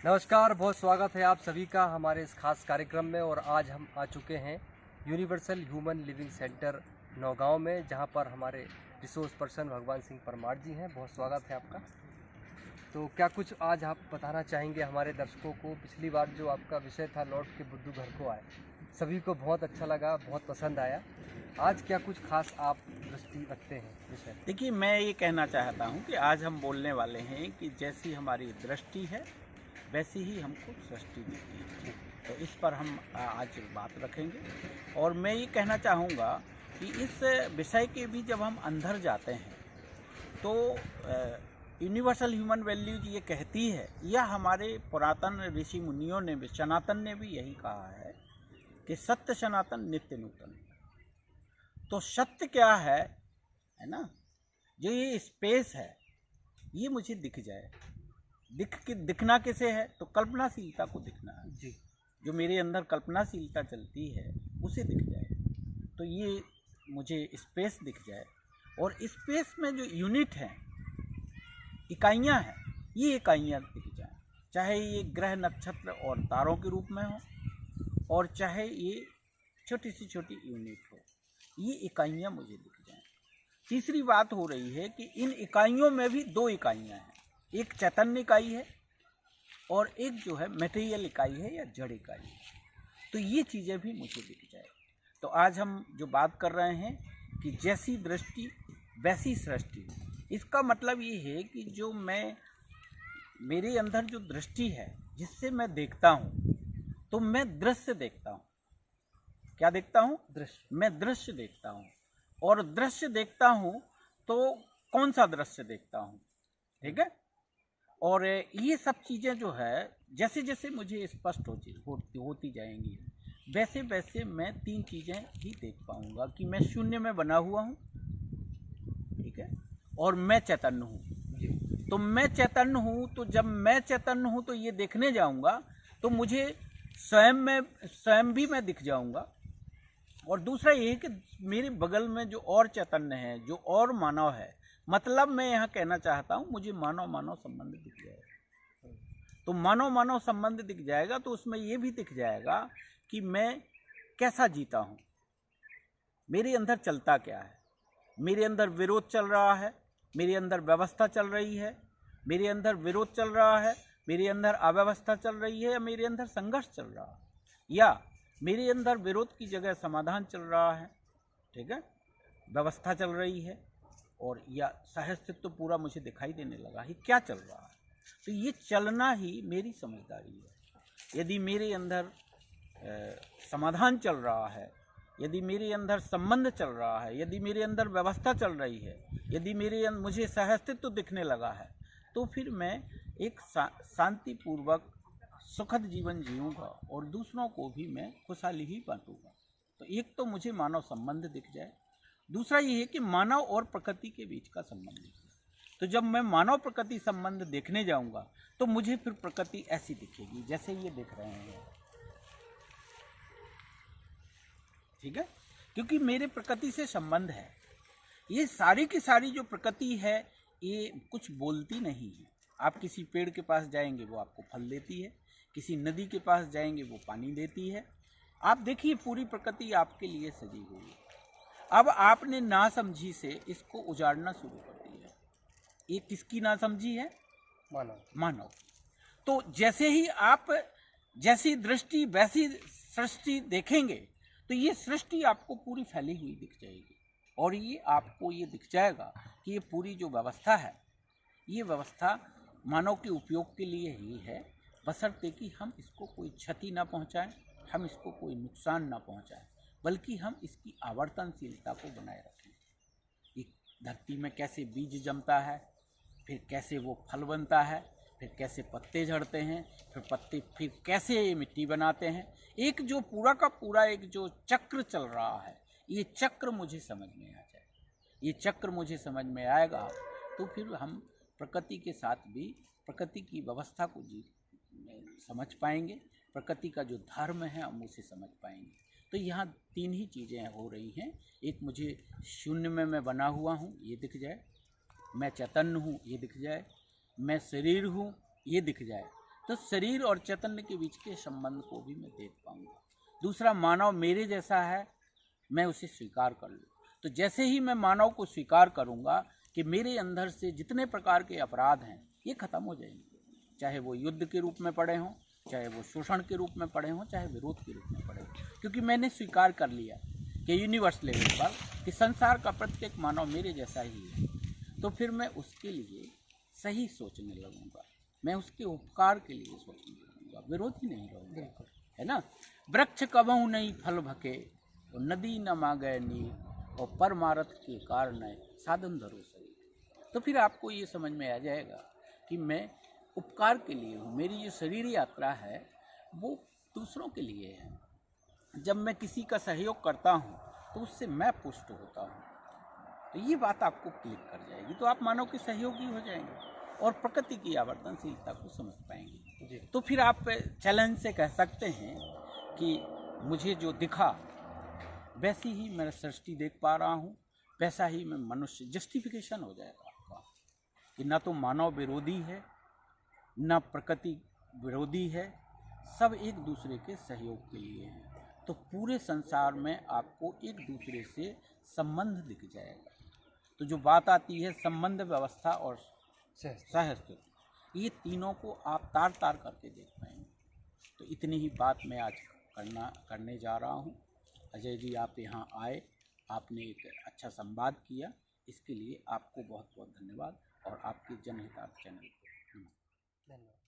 नमस्कार, बहुत स्वागत है आप सभी का हमारे इस खास कार्यक्रम में। और आज हम आ चुके हैं universal human living centre Naugaon में, जहां पर हमारे रिसोर्स पर्सन भगवान सिंह परमार जी हैं। बहुत स्वागत है आपका। तो क्या कुछ आज आप बताना चाहेंगे हमारे दर्शकों को? पिछली बार जो आपका विषय था लौट के बुद्धू घर को आए, सभी को बहुत अच्छा लगा, बहुत पसंद आया। आज क्या कुछ खास आप दृष्टि रखते हैं विषय? देखिए, मैं ये कहना चाहता हूँ कि आज हम बोलने वाले हैं कि जैसी हमारी दृष्टि है वैसी ही हमको सृष्टि मिलती है। तो इस पर हम आज बात रखेंगे। और मैं ये कहना चाहूँगा कि इस विषय के भी जब हम अंदर जाते हैं तो यूनिवर्सल ह्यूमन वैल्यूज ये कहती है, या हमारे पुरातन ऋषि मुनियों ने भी, सनातन ने भी यही कहा है कि सत्य सनातन नित्य नूतन। तो सत्य क्या है ना? जो ये स्पेस है ये मुझे दिख जाए। दिखना किसे है? तो कल्पनाशीलता को दिखना है जी। जो मेरे अंदर कल्पनाशीलता चलती है उसे दिख जाए। तो ये मुझे स्पेस दिख जाए, और स्पेस में जो यूनिट है, इकाइयाँ हैं, ये इकाइयाँ दिख जाए। चाहे ये ग्रह नक्षत्र और तारों के रूप में हो, और चाहे ये छोटी सी छोटी यूनिट हो, ये इकाइयाँ मुझे दिख जाएं। तीसरी बात हो रही है कि इन इकाइयों में भी दो इकाइयाँ हैं, एक चैतन्य इकाई है और एक जो है मटेरियल इकाई है या जड़ इकाई है। तो ये चीज़ें भी मुझे दिख जाए। तो आज हम जो बात कर रहे हैं कि जैसी दृष्टि वैसी सृष्टि। इसका मतलब ये है कि जो मेरे अंदर जो दृष्टि है जिससे मैं देखता हूँ, तो मैं दृश्य देखता हूँ। क्या देखता हूँ? दृश्य। मैं दृश्य देखता हूँ। और दृश्य देखता हूँ तो कौन सा दृश्य देखता हूँ? ठीक है। और ये सब चीज़ें जो है जैसे जैसे मुझे स्पष्ट होती जाएंगी, वैसे वैसे मैं तीन चीज़ें ही देख पाऊंगा कि मैं शून्य में बना हुआ हूँ, ठीक है, और मैं चैतन्य हूँ। तो मैं चैतन्य हूँ, तो जब मैं चैतन्य हूँ तो ये देखने जाऊंगा तो मुझे स्वयं भी मैं दिख जाऊंगा। और दूसरा ये है कि मेरे बगल में जो और चैतन्य है, जो और मानव है, मतलब मैं यहाँ कहना चाहता हूँ मुझे मानव मानव संबंध दिख जाएगा। तो मानव मानव संबंध दिख जाएगा तो उसमें ये भी दिख जाएगा कि मैं कैसा जीता हूँ, मेरे अंदर चलता क्या है। मेरे अंदर विरोध चल रहा है, मेरे अंदर व्यवस्था चल रही है, मेरे अंदर विरोध चल रहा है, मेरे अंदर अव्यवस्था चल रही है, या मेरे अंदर संघर्ष चल रहा है, या मेरे अंदर विरोध की जगह समाधान चल रहा है, ठीक है, व्यवस्था चल रही है, और या सहअस्तित्व तो पूरा मुझे दिखाई देने लगा है क्या चल रहा है। तो ये चलना ही मेरी समझदारी है। यदि मेरे अंदर समाधान चल रहा है, यदि मेरे अंदर संबंध चल रहा है, यदि मेरे अंदर व्यवस्था चल रही है, यदि मुझे सहअस्तित्व दिखने लगा है, तो फिर मैं एक शांतिपूर्वक सुखद जीवन जीऊँगा और दूसरों को भी मैं खुशहाली ही बांटूंगा। तो एक तो मुझे मानव संबंध दिख जाए, दूसरा ये है कि मानव और प्रकृति के बीच का संबंध दिख जाए। तो जब मैं मानव प्रकृति संबंध देखने जाऊंगा तो मुझे फिर प्रकृति ऐसी दिखेगी जैसे ये दिख रहे हैं, ठीक है, क्योंकि मेरे प्रकृति से संबंध है। ये सारी की सारी जो प्रकृति है ये कुछ बोलती नहीं है। आप किसी पेड़ के पास जाएंगे वो आपको फल देती है, किसी नदी के पास जाएंगे वो पानी देती है। आप देखिए पूरी प्रकृति आपके लिए सजी हुई है। अब आपने नासमझी से इसको उजाड़ना शुरू कर दिया। ये किसकी नासमझी है? मानव। तो जैसे ही आप जैसी दृष्टि वैसी सृष्टि देखेंगे तो ये सृष्टि आपको पूरी फैली हुई दिख जाएगी, और ये आपको ये दिख जाएगा कि ये पूरी जो व्यवस्था है, ये व्यवस्था मानव के उपयोग के लिए ही है, बशर्ते कि हम इसको कोई क्षति ना पहुंचाएं, हम इसको कोई नुकसान ना पहुंचाएं, बल्कि हम इसकी आवर्तनशीलता को बनाए रखें। एक धरती में कैसे बीज जमता है, फिर कैसे वो फल बनता है, फिर कैसे पत्ते झड़ते हैं, फिर कैसे मिट्टी बनाते हैं, एक जो पूरा का पूरा एक जो चक्र चल रहा है, ये चक्र मुझे समझ में आ जाए। ये चक्र मुझे समझ में आएगा तो फिर हम प्रकृति के साथ भी प्रकृति की व्यवस्था को समझ पाएंगे, प्रकृति का जो धर्म है हम उसे समझ पाएंगे। तो यहाँ तीन ही चीज़ें हो रही हैं। एक मुझे शून्य में मैं बना हुआ हूँ ये दिख जाए, मैं चैतन्य हूँ ये दिख जाए, मैं शरीर हूँ ये दिख जाए, तो शरीर और चैतन्य के बीच के संबंध को भी मैं देख पाऊंगा। दूसरा, मानव मेरे जैसा है, मैं उसे स्वीकार कर लूँ। तो जैसे ही मैं मानव को स्वीकार करूंगा कि मेरे अंदर से जितने प्रकार के अपराध हैं ये खत्म हो जाएंगे, चाहे वो युद्ध के रूप में पड़े हों, चाहे वो शोषण के रूप में पड़े हों, चाहे विरोध के रूप में पड़े हों, क्योंकि मैंने स्वीकार कर लिया कि यूनिवर्स लेवल पर कि संसार का प्रत्येक मानव मेरे जैसा ही है। तो फिर मैं उसके लिए सही सोचने लगूंगा, मैं उसके उपकार के लिए सोचने लगूंगा, विरोध ही नहीं रहूंगा, है ना। वृक्ष कबहू नहीं फल भके, और नदी न मांगे नीर, और परमारथ के कारण साधन धरो शरीर। तो फिर आपको ये समझ में आ जाएगा कि मैं उपकार के लिए हूँ। मेरी जो शरीर यात्रा है वो दूसरों के लिए है। जब मैं किसी का सहयोग करता हूँ तो उससे मैं पुष्ट होता हूँ। तो ये बात आपको क्लिक कर जाएगी, तो आप मानव के सहयोगी हो जाएंगे और प्रकृति की आवर्तनशीलता को समझ पाएंगे जी। तो फिर आप चैलेंज से कह सकते हैं कि मुझे जो दिखा वैसी ही मैं सृष्टि देख पा रहा हूँ, वैसा ही मैं मनुष्य। जस्टिफिकेशन हो जाएगा आपका कि ना तो मानव विरोधी है, ना प्रकृति विरोधी है, सब एक दूसरे के सहयोग के लिए हैं। तो पूरे संसार में आपको एक दूसरे से संबंध दिख जाएगा। तो जो बात आती है संबंध, व्यवस्था और सहस्तित्व, ये तीनों को आप तार तार करके देख पाएंगे। तो इतनी ही बात मैं आज करने जा रहा हूँ। अजय जी, आप यहाँ आए, आपने एक अच्छा संवाद किया, इसके लिए आपको बहुत बहुत धन्यवाद, और आपके जनहितार्थ चैनल को धन्यवाद।